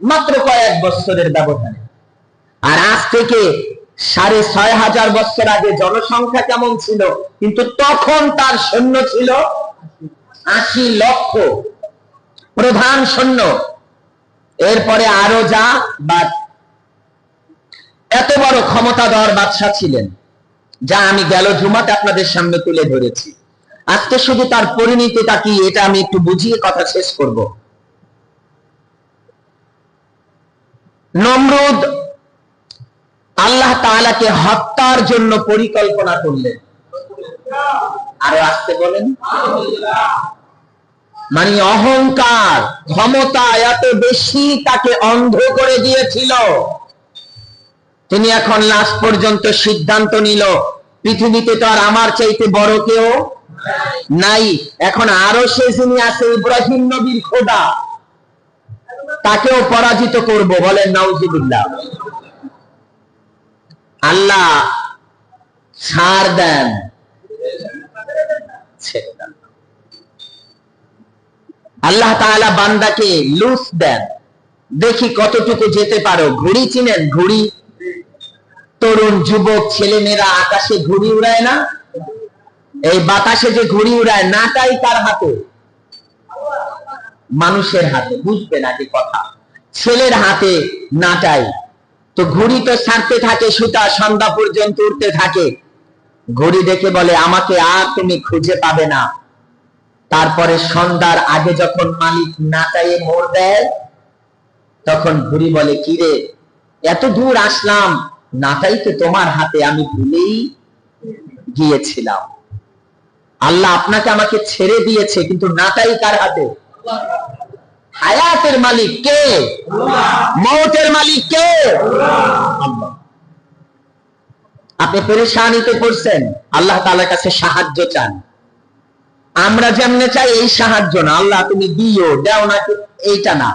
মাত্র কয়েক বছরের ব্যবধানে। আর আজ থেকে 6500 বছর আগে জনসংখ্যা কেমন ছিল, কিন্তু তখন তার সৈন্য ছিল 80 লক্ষ প্রধান সৈন্য। এরপরে আরো যা বাদ, এত বড় ক্ষমতাধর বাদশা ছিলেন, যা আমি গেল জুমাতে আপনাদের সামনে তুলে ধরেছি। আজকে শুধু তার পরিণতিটা কি, এটা আমি একটু বুঝিয়ে কথা শেষ করব। নমরুদ আল্লাহ তাআলাকে হত্যার জন্য পরিকল্পনা করলেন। আরো আসতে বলেন। মানে অহংকার, ক্ষমতা এত বেশি তাকে অন্ধ করে দিয়েছিল। তিনি এখন লাস্ট পর্যন্ত সিদ্ধান্ত নিল, পৃথিবীতে তো আর আমার চাইতে বড় কেউ নাই। এখন আরো সে যিনি আছে, ইব্রাহিম নবীর খোদা, তাকেও পরাজিত করব। বলেন নাউজুবিল্লাহ। আল্লাহ ছাড় দেন, আল্লাহ তাআলা বান্দাকে লুস দেন, দেখি কতটুকু যেতে পারো। ঘুড়ি চিনেন? ঘুড়ি, তরুণ যুবক ছেলেমেয়েরা আকাশে ঘুড়ি উড়ায় না? এই বাতাসে যে ঘুড়ি উড়ায়, নাটাই কার হাতে? মানুষের হাতে। বুঝবে নাকি কথা? ছেলের হাতে নাটাই। তো ঘুড়ি তো ছাড়তে থাকে সুতা, সন্ধ্যা পর্যন্ত উড়তে থাকে। ঘুড়ি দেখে বলে, আমাকে আর তুমি খুঁজে পাবে না। তারপরে সন্ধ্যার আগে যখন মালিক নাটাইয়ে মোড় দেয়, তখন ঘুড়ি বলে, কি রে, এত দূর আসলাম, নাটাই তো তোমার হাতে, আমি ভুলেই গিয়েছিলাম। আল্লাহ আপনাকে আমাকে ছেড়ে দিয়েছে, কিন্তু নাটাই কার হাতে? হায়াতের মালিক কে? মওতের মালিক কে? আল্লাহ। আপনি পেরেশানিতে পড়ছেন, আল্লাহ তাআলার কাছে সাহায্য চান। আমরা যেমনে চাই এই সাহায্য না, আল্লাহ তুমি দিও, দাও না, এইটা না।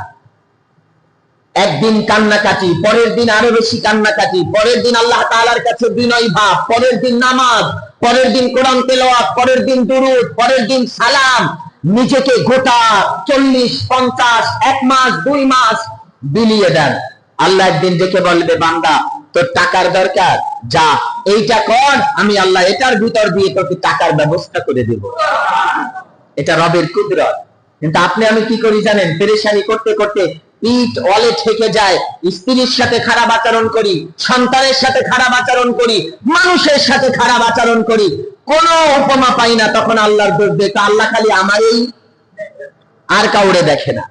একদিন কান্নাকাটি, পরের দিন আরো বেশি কান্নাকাটি, পরের দিন আল্লাহ তাআলার কাছে বিনয় ভাব, পরের দিন নামাজ, পরের দিন কোরআন তেলাওয়াত, পরের দিন দুরূদ, পরের দিন সালাম। নিজেকে গোটা 40, 50, 1 মাস 2 মাস বিলিয়ে দেন। আল্লাহ একদিন ডেকে বলবে, বান্দা তোর টাকার দরকার, যা এইটা কর, আমি আল্লাহ এটার ভিতর দিয়ে তোকে টাকার ব্যবস্থা করে দেব। এটা রবের কুদরত। কিন্তু আপনি আমি কি করি জানেন? পেরেশানি করতে করতে পিঠ ওয়ালে ঠেকে যায়, স্ত্রীর সাথে খারাপ আচরণ করি, সন্তানের সাথে খারাপ আচরণ করি, মানুষের সাথে খারাপ আচরণ করি, কোন উপমা পাই না। তখন আল্লাহর দোষ দেয়, আল্লাহ খালি আমারই, আর কাউরে দেখে না।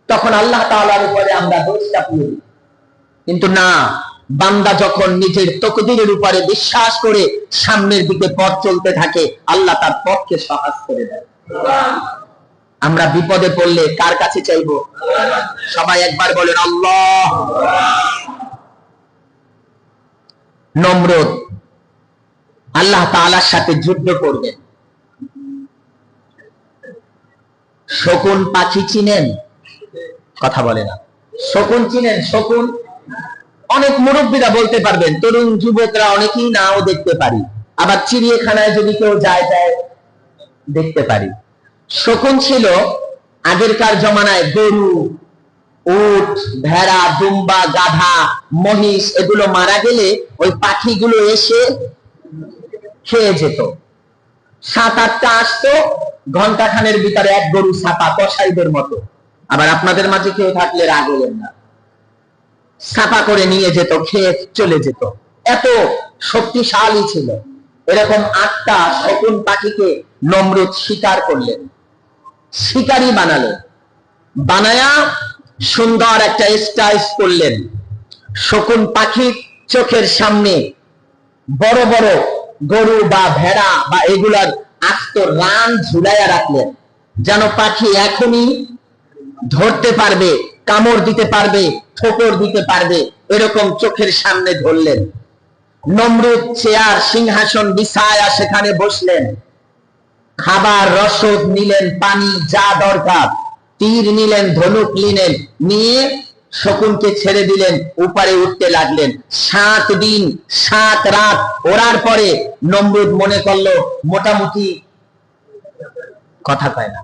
তখন আল্লাহ তাআলার উপরে আমরা দোষ চাপিয়ে দিই। কিন্তু না, বান্দা যখন নিজের তকদিরের উপরে বিশ্বাস করে সামনের দিকে পথ চলতে থাকে, আল্লাহ তার পথকে সহজ করে দেয়। আমরা বিপদে পড়লে কার কাছে চাইবো? সবাই একবার বলেন আল্লাহ। নমরুদ আল্লাহ তাআলার সাথে যুদ্ধ করবেন। শকুন পাখি চিনেন? কথা বলে না। শকুন চিনেন? শকুন অনেক মুরব্বীরা বলতে পারবেন, তরুণ যুবকরা অনেকেই নাও দেখতে পারি। আবার চিড়িয়াখানায় যদি কেউ যায়, তাই দেখতে পারি। শকুন ছিল আগেরকার জমানায় গরু, উট, ভেড়া, দুম্বা, গাধা, মহিষ এগুলো মারা গেলে ওই পাখিগুলো এসে খেয়ে যেত। 7-8টা আসতো, ঘন্টাখানের ভিতরে এক গরু ছাপা, কসাইদের মতো। আবার আপনাদের মাঝে কেউ থাকলে রাগ হলেন না, ছাপা করে নিয়ে যেত, খেয়ে চলে যেত। এত শক্তিশালী ছিল। এরকম 8টা শকুন পাখিকে নমরুদ শিকার করলেন, শিকারী বানালেন। বানায়া সুন্দর একটা স্টাইল করলেন। শকুন পাখির চোখের সামনে বড় বড় গরু বা ভেড়া বা এগুলার আস্ত রান ঝুলাইয়া রাখলেন, যেন পাখি এখনই ধরতে পারবে, কামড় দিতে পারবে, ঠোকর দিতে পারবে, এরকম চোখের সামনে ধরলেন। নমরুদ চেয়ার সিংহাসন বিছায়া সেখানে বসলেন। খাবার রসদ নিলেন, পানি যা দরকার, তীর নিলেন, ধনুক নিলেন, নিয়ে শকুনকে ছেড়ে দিলেন, উপরে উঠতে লাগলেন। 7 দিন 7 রাত ওড়ার পরে নমরুদ মনে করলো মোটামুটি, কথা কয় না,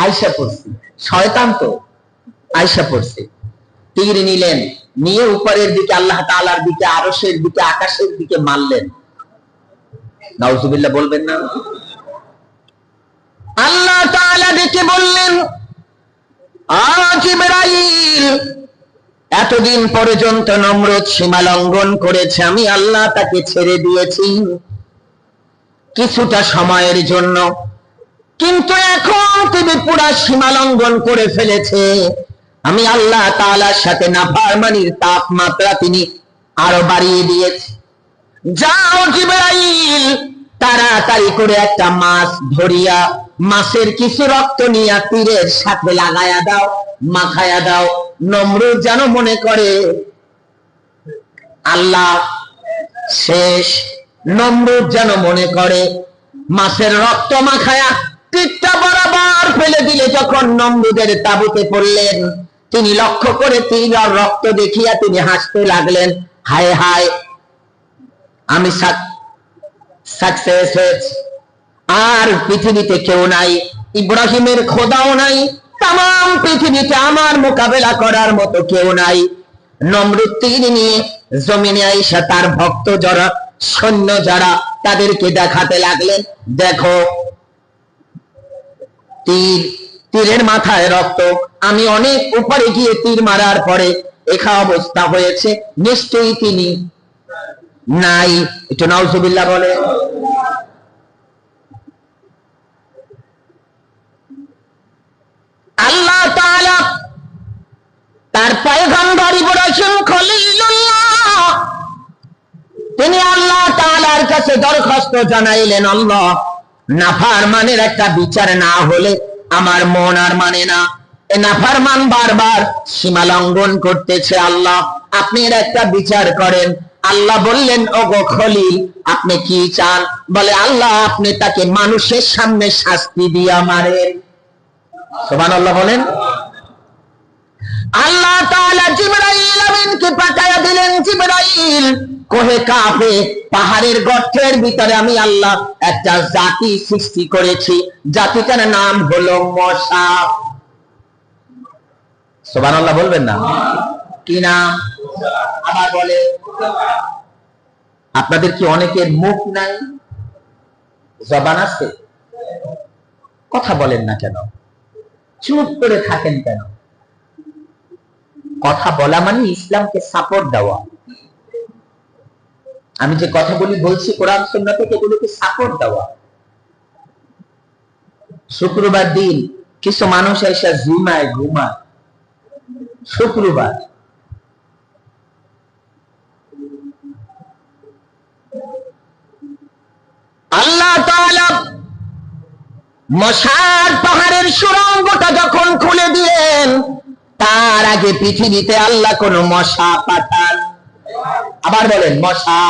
আয়সা পড়ছি, শয়তান তো আয়সা পড়ছে। তীর নিলেন, নিয়ে উপরের দিকে আল্লাহ তাআলার দিকে, আরশের দিকে, আকাশের দিকে মারলেন। নাউজুবিল্লাহ বলবেন না? আল্লাহ তাআলা ডেকে বললেন, জিবরাইল, এতদিন পর্যন্ত নমরুদ সীমা লঙ্ঘন করেছে, আমি আল্লাহ তাকে ছেড়ে দিয়েছি কিছুটা সময়ের জন্য, কিন্তু এখন তিনি পুরা সীমা লঙ্ঘন করে ফেলেছে। আমি আল্লাহ তাআলার সাথে নাফরমানির তাপমাত্রা তিনি আরো বাড়িয়ে দিয়েছে। যাও জিবরাইল, তাড়াতাড়ি করে একটা মাছ ধরিয়া মাছের কিছু রক্ত নিয়ে তীরের সাথে লাগায়া দাও, মাখায়া দাও। নমরুদ যেন মনে করে আল্লাহ শেষ। নমরুদ যেন মনে করে মাছের রক্ত মাখায়া তীরটা বরাবর ফেলে দিলে যখন নমরুদের তাবুতে পড়লেন, তিনি লক্ষ্য করে তীর আর রক্ত দেখিয়া তিনি হাসতে লাগলেন, হায় হায়, আমি সাকসেস হয়েছি, আর পৃথিবীতে কেউ নাই, ইব্রাহিমের খোদাও নাই, তাম পৃথিবীতে আমার মোকাবেলা করার মতো কেউ নাই। নমরুদ তীর নিয়ে জমিনে আইসা তার ভক্ত যারা, সৈন্য যারা, তাদেরকে দেখাতে লাগলেন, দেখো তীর, তীরের মাথায় রক্ত, আমি অনেক উপরে গিয়ে তীর মারার পরে একা অবস্থা হয়েছে, নিশ্চয়ই তিনি নাই। একটু নাউজুবিল্লাহ বলে। আল্লাহ তাআলা তার পয়গম্বর ইব্রাহিম খলিলুল্লাহ, তিনি আল্লাহ তাআলার কাছে দরখাস্ত জানাইলেন, আল্লাহ, নাফরমানের একটা বিচার না হলে আমার মন আর মানে না। এ নাফরমান বারবার সীমা লঙ্ঘন করতেছে, আল্লাহ আপনি এর একটা বিচার করেন। আল্লাহ বললেন, ওগো খলিল, আপনি কি চান? বলে, আল্লাহ আপনি তাকে মানুষের সামনে শাস্তি দিয়া মারেন। সুবহানাল্লাহ বলেন। আল্লাহ তাআলা জিবরাইল আমিনকে পাঠায়া দিলেন, জিবরাইল, কোহে কাফে, পাহাড়ের গর্তের ভিতরে আমি আল্লাহ একটা জাতি সৃষ্টি করেছি, জাতিটার নাম হলো মশা। সুবহানাল্লাহ বলবেন না? কি নাম? আবার বলে। আপনাদের কি অনেকের মুখ নাই, জবান আছে? কথা বলেন না কেন? চুপ করে থাকেন কেন? কথা বলা মানে ইসলামকে সাপোর্ট দেওয়া। আমি যে কথাগুলি বলছি কোরআন সুন্নাহ থেকে, এগুলোকে সাপোর্ট দেওয়া। শুক্রবার দিন কিছু মানুষ এসে ঘুমায়, শুক্রবার আল্লাহ তাআলা মশার পাহাড়ের সুড়ঙ্গটা যখন খুলে দিলেন, তার আগে পৃথিবীতে আল্লাহ কোন মশা পাঠান, আবার বলেন, মশা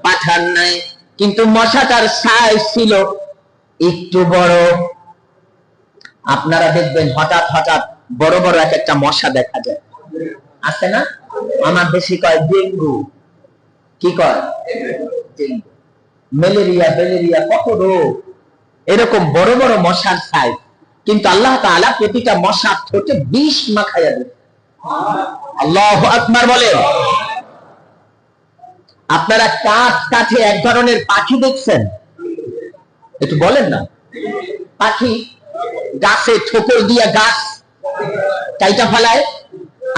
পাঠান নাই। কিন্তু মশাটার সাইজ ছিল একটু বড়। আপনারা দেখবেন হঠাৎ হঠাৎ বড় বড় এক একটা মশা দেখা যায়, আছে না? আমার বেশি কয় ডেঙ্গু। কি কয়? ডেঙ্গু, ম্যালেরিয়া, কত রোগ। এরকম বড় বড় মশার সাইজ, কিন্তু আল্লাহ তাআলা প্রতিটা মশার ঠোঁটে বিষ মাখাইয়া দেন। আল্লাহু আকবার বলেন। আপনারা কাঠে এক ধরনের পাখি দেখছেন? একটু বলেন না। পাখি গাছে ঠোকর দিয়া গাছ কাইটা ফেলায়।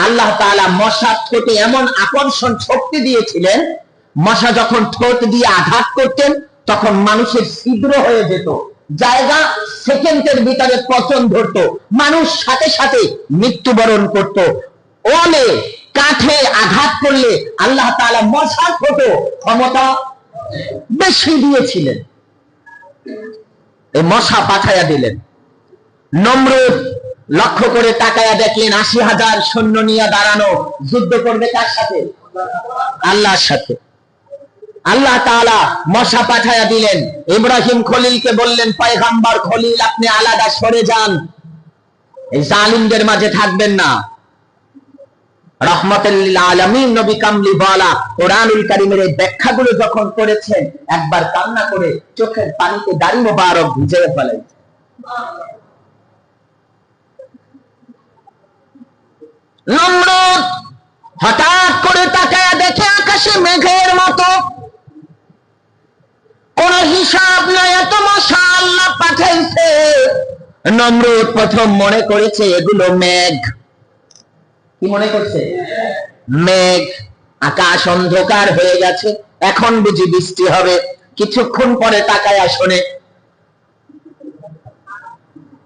আল্লাহ তাআলা মশার ঠোঁটে এমন আকর্ষণ শক্তি দিয়েছিলেন, মশা যখন ঠোঁট দিয়ে আঘাত করতেন তখন মানুষের ছিদ্র হয়ে যেত, জায়গা সেকেন্ডের ভিতরে পচন ধরতো, মানুষ সাথে সাথে মৃত্যুবরণ করত। ওলে কাঠে আঘাত করলে আল্লাহ তাআলা মশার ঠোঁটে ক্ষমতা বেশি দিয়েছিলেন, এই মশা পাঠাইয়া দিলেন। নমরুদ লক্ষ্য করে তাকায়া দেখলেন ৮০,০০০ সৈন্য নিয়ে দাঁড়ানো, যুদ্ধ করবে কার সাথে? আল্লাহর সাথে। আল্লাহ তাআলা মশা পাঠায়া দিলেন। ইব্রাহিম খলিলকে বললেন, পয়গম্বর খলিল, আপনি আলাদা সরে যান, এই জালিমদের মাঝে থাকবেন না। রাহমাতুল লিল আলামিন নবী কামলিওয়ালা কোরআনুল কারীমের এই ব্যাখ্যাগুলো যখন করেছেন, একবার কান্না করে চোখের পানিতে দাড়ি মোবারক ভিজিয়ে ফেলেন। নমরুদ হঠাৎ করে তাকায়া দেখে আকাশে মেঘের মতো, কোন হিসাব নাই এত মশা আল্লাহ পাঠাইছে। নমরুদ প্রথম মনে করেছে এগুলো মেঘ। কি মনে করছে? মেঘ। আকাশ অন্ধকার হয়ে গেছে, এখন বুঝি বৃষ্টি হবে। কিছুক্ষণ পরে তাকায়া শোনে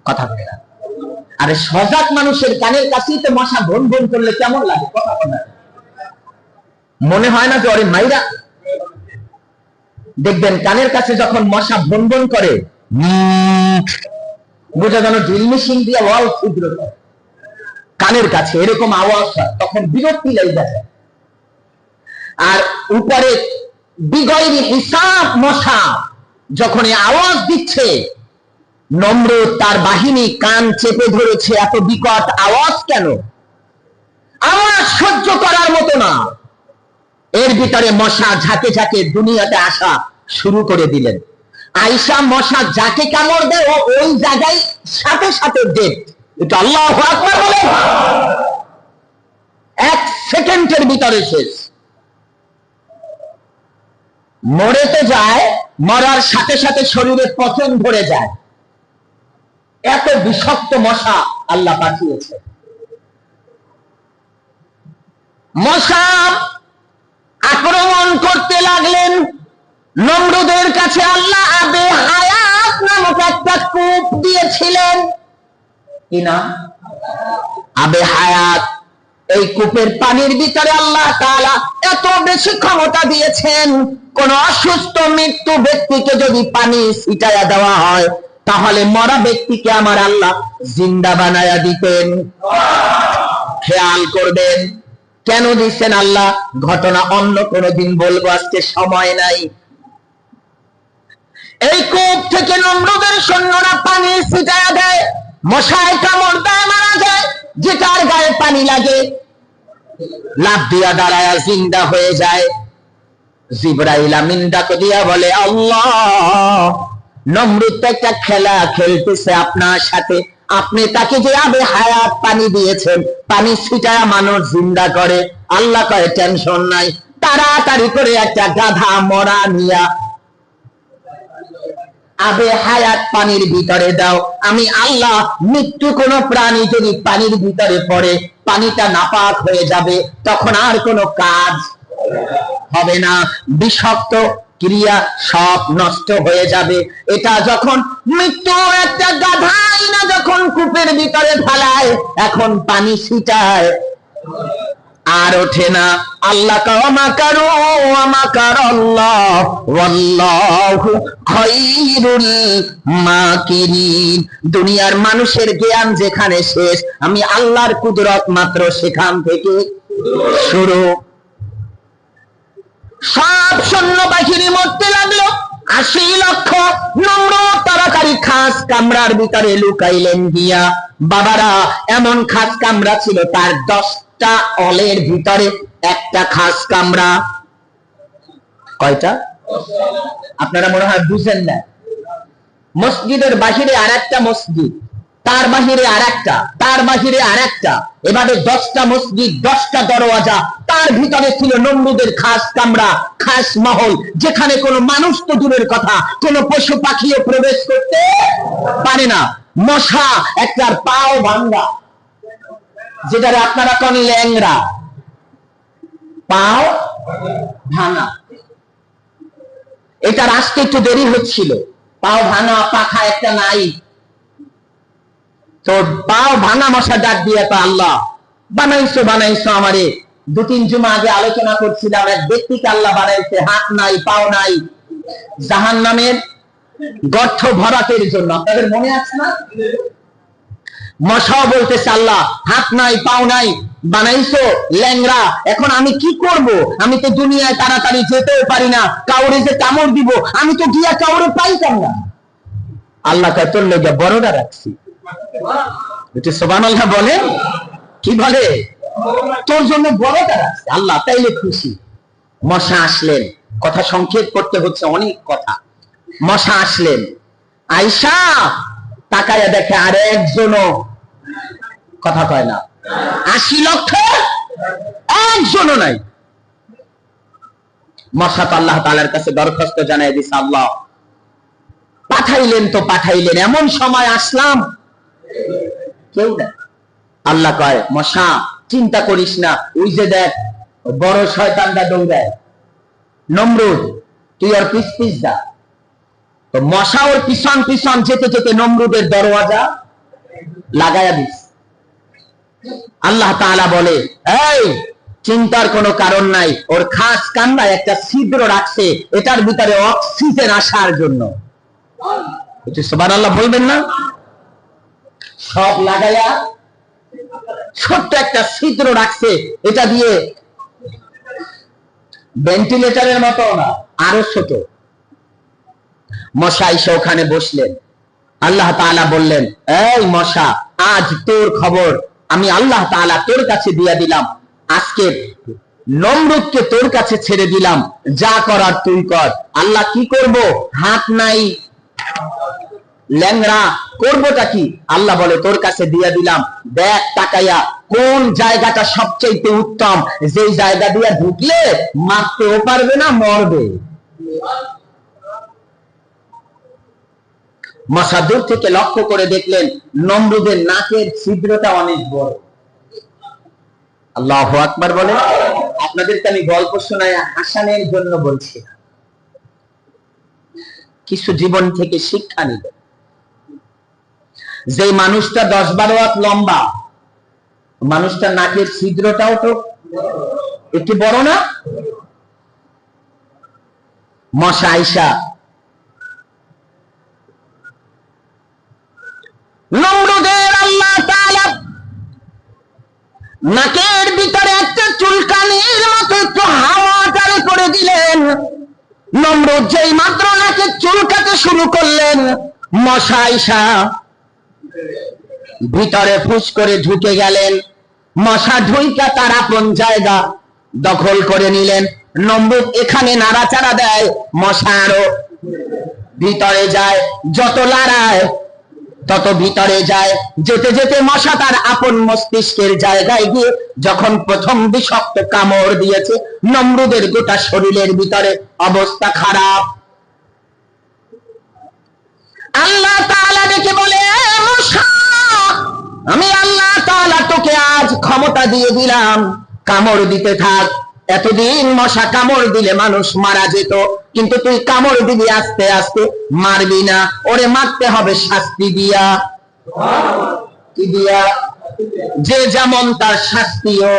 কথা বলে না। আরে সজাগ মানুষের কানের কাছেই তো মশা ভন ভন করলে কেমন লাগে? কথা বলে মনে হয় না যে ওরে মাইরা। দেখবেন কানের কাছে যখন মশা ভন ভন করে, বোঝা যেন ড্রিল মেশিন দিয়ে ওয়াল ছিদ্র করে। কানের কাছে এরকম আওয়াজ হয়, তখন বিরক্তি লেগে যায়। আর উপরে বিগয়রি হিসাব মশা যখন আওয়াজ দিচ্ছে, নমরুদ তার বাহিনী কান চেপে ধরেছে। এত বিকট আওয়াজ কেন? আওয়াজ সহ্য করার মতো না। এর ভিতরে মশা ঝাঁকে ঝাঁকে দুনিয়াতে আসা শুরু করে দিলেন। আয়েশা মশা যাকে কামড় দেয় ও ওই জায়গায় সাথে সাথে ডেথ। এটা আল্লাহু আকবার বলে, 1 সেকেন্ডের ভিতরে শেষ। মরে তো যায়, মরার সাথে সাথে শরীরে পচন ধরে যায়। এত বিষাক্ত মশা আল্লাহ পাঠিয়েছে। মশা আক্রমণ করতে লাগলেন। নমরুদের কাছে আল্লাহ আবে হায়াত নামক একটা কূপ দিয়েছিলেন। কি নাম? আবে হায়াত। এই কূপের পানির ভিতরে আল্লাহ তাআলা এত বেশি ক্ষমতা দিয়েছেন, কোন অসুস্থ মৃত্যু ব্যক্তিকে যদি পানি ছিটায়া দেওয়া হয়, তাহলে মরা ব্যক্তিকে আমার আল্লাহ জিন্দা বানায়া দিতেন। খেয়াল করবেন কেন দিচ্ছেন আল্লাহ, ঘটনা অন্য কোনদিন বলবো, আজকে সময় নাই। এই কূপ থেকে নমরুদের সৈন্যরা পানি ছিটায়া দেয়, মশায় কামড় দেয়, মারা যায়। যেটার গায়ে পানি লাগে লাফ দিয়া দাঁড়ায় জিন্দা হয়ে যায়। জিবরাইল আমিন ডাক দিয়া বলে, আল্লাহ, নমরুদ তো একটা খেলা খেলতেছে আপনার সাথে, আপনি তাকে যে আবে হায়াত পানি দিয়েছেন, পানি ছিটায়া মানুষ জিন্দা করে। আল্লাহ কয় টেনশন নাই, তাড়াতাড়ি করে একটা গাধা মরা নিয়া আবে হায়াত পানির ভিতরে দাও। আমি আল্লাহ মৃত্যু কোন প্রাণী যদি পানির ভিতরে পড়ে, পানিটা নাপাক হয়ে যাবে, তখন আর কোনো কাজ হবে না, বিষাক্ত ক্রিয়া সব নষ্ট হয়ে যাবে। এটা যখন মৃত্যু একটা গাধাই না যখন কূপের ভিতরে ফেলায়, এখন পানি ছিটায় আর ওঠে না। আল্লাহ কামাকারু আমাকারাল্লাহ ওয়াল্লাহু খায়রুল মাকিরিন। দুনিয়ার মানুষের জ্ঞান যেখানে শেষ, আমি আল্লাহর কুদরত মাত্র সেখান থেকে শুরু। সব সৈন্য বাহিনী মরতে লাগলো, 80 লক্ষ। নমরুদ তাড়াতাড়ি খাস কামরার ভিতরে লুকাইলেন গিয়া। বাবারা, এমন খাস কামরা ছিল তার 10টা অলের ভিতরে একটা খাস কামরা। কয়টা? আপনারা মনে হয় বুঝেন না। মসজিদের বাহিরে আর একটা মসজিদ, তার বাহিরে আর একটা, তার বাহিরে আর একটা, এভাবে 10টা মসজিদ, 10টা দরওয়াজা। তার ভিতরে ছিল নমরুদের খাস কামরা, খাস মহল, যেখানে কোনো মানুষ তো দূরের কথা, কোনো পশু পাখিও প্রবেশ করতে পারে না। মশা একটার পাও ভাঙ্গা, যেটা আপনারা কোন ল্যাংড়া, পাও ভাঙা। এটা আসতে একটু দেরি হচ্ছিল, পাও ভাঙা, পাখা একটা নাই। তো পাও ভাঙা মশা ডাক দিয়ে, তো আল্লাহ বানাইছো বানাইছো আমারে। 2-3 জুমা আগে আলোচনা করছিলাম, এক ব্যক্তিকে আল্লাহ বানাইছে হাত নাই, পাও নাই, জাহান্নামের গর্ত ভরাটের জন্য। আপনাদের মনে আছে না? মশাও বলতেছে, আল্লাহ হাত নাই, পাও নাই, বানাইছো ল্যাংড়া, এখন আমি কি করব? আমি তো দুনিয়ায় তাড়াতাড়ি যেতেও পারি না, কাউরে যে কামড় দিব, আমি তো গিয়া কাউরে পাইতাম না। আল্লাহ কা তোর লেগে বড়টা রাখছি। সুবহানাল্লাহ বলে, কি বলে? তোর জন্য বড়টা রাখছি আল্লাহ, তাইলে খুশি। মশা আসলেন, কথা সংক্ষেপ করতে হচ্ছে, অনেক কথা। মশা আসলেন, আয়েশা তাকায়া দেখে আর একজনও কথা কয় না। 80 লক্ষ একজনও নাই। মশা তো আল্লাহ তাআলার কাছে দরখাস্ত জানাই দিছে, আল্লাহ পাঠাইলেন তো পাঠাইলেন, এমন সময় আসলাম কেউ না। আল্লাহ কয়, মশা চিন্তা করিস না, ওই যে দেখ বড় শয়তানটা দৌড়ায় নমরুদ, তুই ওর পিছ পিছ যা। তো মশা ওর পিছন পিছন যেতে যেতে নমরুদের দরওয়াজা লাগায়া দিস। আল্লাহ তাআলা বলে, এই চিন্তার কোনো কারণ নাই, ওর খাস কান্নায় একটা ছিদ্র রাখছে, এটার ভিতরে অক্সিজেন আসার জন্য। সুবহানাল্লাহ বলবেন না? সব লাগায়া ছোট্ট একটা ছিদ্র রাখছে, এটা দিয়ে ভেন্টিলেটরের মতো না, আরো ছোট। মশা এসে ওখানে বসলেন। আল্লাহ তাআলা বললেন, এই মশা, আজ তোর খবর আমি আল্লাহ তাআলা তোর কাছে দিয়ে দিলাম। আজকে নমরুদকে তোর কাছে ছেড়ে দিলাম, যা করার তুই কর। আল্লাহ কি করব? হাত নাই, ল্যাংড়া, করবোটা কি? আল্লাহ বলে, তোর কাছে দিয়ে দিলাম, দেখ তাকাইয়া কোন জায়গাটা সবচেয়ে উত্তম, যেই জায়গা দিয়ে ঢুকলে মারতেও পারবে না, মরবে। মশা দূর থেকে লক্ষ্য করে দেখলেন নমরুদের নাকের ছিদ্রটা অনেক বড়। আল্লাহু আকবার বলে। আপনাদেরকে আমি গল্প শোনাই হাসানের জন্য বলছি, কিছু জীবন থেকে শিক্ষা নিবে। যে মানুষটা 10-12 হাত লম্বা, মানুষটার নাকের ছিদ্রটাও তো একটু বড় না? মশা আইসা নমরুদের আল্লাহ তাআলা নাকের ভিতরে একটা চুলকানির মতো একটু হাওয়া চালু করে দিলেন। নমরুদ যেই মাত্র নাকে চুলকাতে শুরু করলেন, মশা আইসা ভিতরে ফুস করে ঢুকে গেলেন। মশা ঢুইকা তার আপন জায়গা দখল করে নিলেন। নমরুদ এখানে নাড়াচাড়া দেয়, মশা আরো ভিতরে যায়, যত লড়ায় তত ভিতরে যায়। যেতে যেতে মশা তার আপন মস্তিষ্কের জায়গায় গিয়ে যখন প্রথম বিষাক্ত কামড় দিয়েছে, নমরুদের গোটা শরীরের ভিতরে অবস্থা খারাপ। আল্লাহ তাআলা ডেকে বলে, মশা, আমি আল্লাহ তাআলা তোকে আজ ক্ষমতা দিয়ে দিলাম, কামড় দিতে থাক। এতদিন মশা কামড় দিলে মানুষ মারা যেত, কিন্তু তুই কামড় দিবি আস্তে আস্তে, মারবি না। ওরে মারতে হবে শাস্তি দিয়া। কি দিয়া? যে যেমন তার শাস্তিও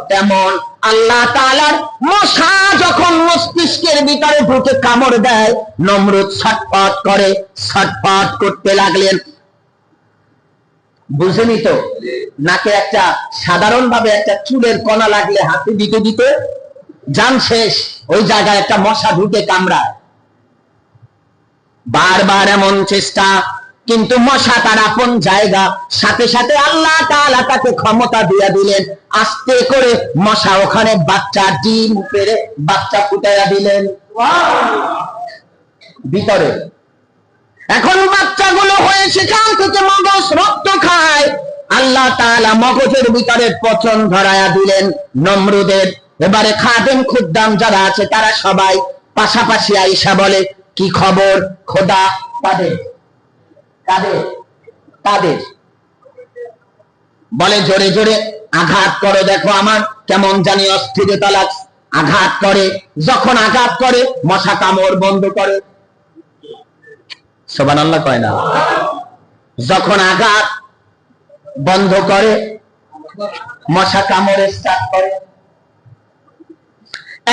তেমন। আল্লাহ তাআলার মশা যখন মস্তিষ্কের ভিতরে ঢুকে কামড় দেয়, নমরুদ ছটফট করে, ছটফট করতে লাগলেন। বুঝেনি তো? নাকে একটা সাধারণ ভাবে একটা চুলের কণা লাগলে হাতে দিতে দিতে জান শেষ, ওই জায়গায় একটা মশা ঢুকে কামড়ায়। বারবার এমন চেষ্টা, কিন্তু মশা তার আপন জায়গা। সাথে সাথে আল্লাহ তাআলা তাকে ক্ষমতা দিয়ে দিলেন, আস্তে করে মশা ওখানে বাচ্চা ডিম পেড়ে বাচ্চা ফুটাইয়া দিলেন ভিতরে। এখন বাচ্চাগুলো হয়ে সেখান থেকে মগজ রক্ত খায়। আল্লাহ তাআলা মগজের ভিতরে পচন ধরায়া দিলেন নমরুদের। এবারে খাদেম খুদ্দাম যারা আছে তারা সবাই পাশাপাশি আইসা বলে, কি খবর খোদা? তাদের তাদের তাদের বলে, জোরে জোরে আঘাত করো, দেখো আমার কেমন জানি অস্থিরতা লাগছে। আঘাত করে, যখন আঘাত করে মশা কামড় বন্ধ করে। সুবহানাল্লাহ কয় না? যখন আঘাত বন্ধ করে মশা কামড়ে স্টার্ট করে।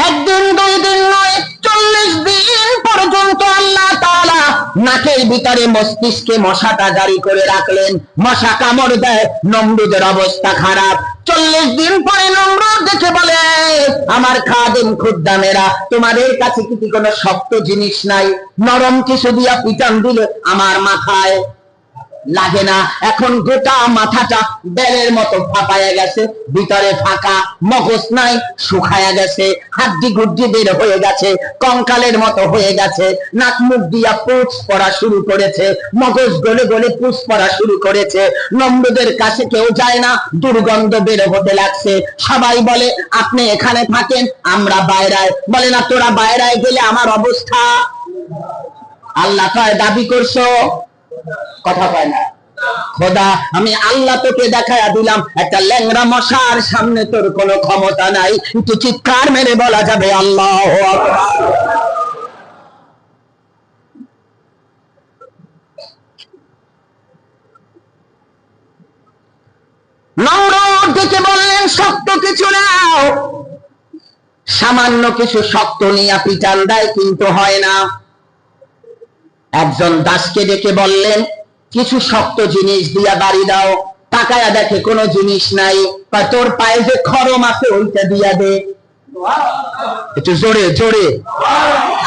একদিন, 2 দিন নয়, 40 দিন পর্যন্ত আল্লাহ তাআলা নাকের ভিতরে মস্তিষ্কে মশাটা জারি করে রাখলেন। মশা কামড় দেয়, নমরুদের অবস্থা খারাপ। 40 দিন পরে নমরুদ দেখে বলে, আমার খাদেম খুদ্দামেরা, তোমাদের কাছে কি কোনো শক্ত জিনিস নাই? নরম কিছু দিয়া পিটান দিলে আমার মাথায় লাগে না। এখন গোটা মাথাটা বেলের মতো ফাঁপায়া গেছে, ভিতরে ফাঁকা, মগজ নাই, শুকায়া গেছে, হাড্ডি গুড্ডি বের হয়ে গেছে, কঙ্কালের মতো হয়ে গেছে, নাক মুখ দিয়া পুষ পড়া শুরু করেছে, মগজ গলে গলে পুষ পড়া শুরু করেছে। নমরুদের কাছে কেউ যায় না, দুর্গন্ধ বের হতে লাগছে। সবাই বলে আপনি এখানে থাকেন, আমরা বাইরায়। বলে না, তোরা বাইরায় গেলে আমার অবস্থা। আল্লাহ কয় দাবি করছো, কথা পায় না। খোদা আমি আল্লাহ তোকে দেখায়া দিলাম, একটা ল্যাংড়া মশার সামনে তোর কোনো ক্ষমতা নাই। একটু চিৎকার মেরে বলা যাবে আল্লাহু আকবার। নমরুদ ডেকে বললেন শক্ত কিছু নাও। সামান্য কিছু শক্ত নিয়ে পিটান দেয়, কিন্তু হয় না। একজন দাসকে ডেকে বললেন কিছু শক্ত জিনিস দিয়া বাড়ি দাও। তাকায়া দেখে কোনো জিনিস নাই। তোর পায়ে যে খরম আছে ওইটা দিয়া দে। একটু জোরে জোরে,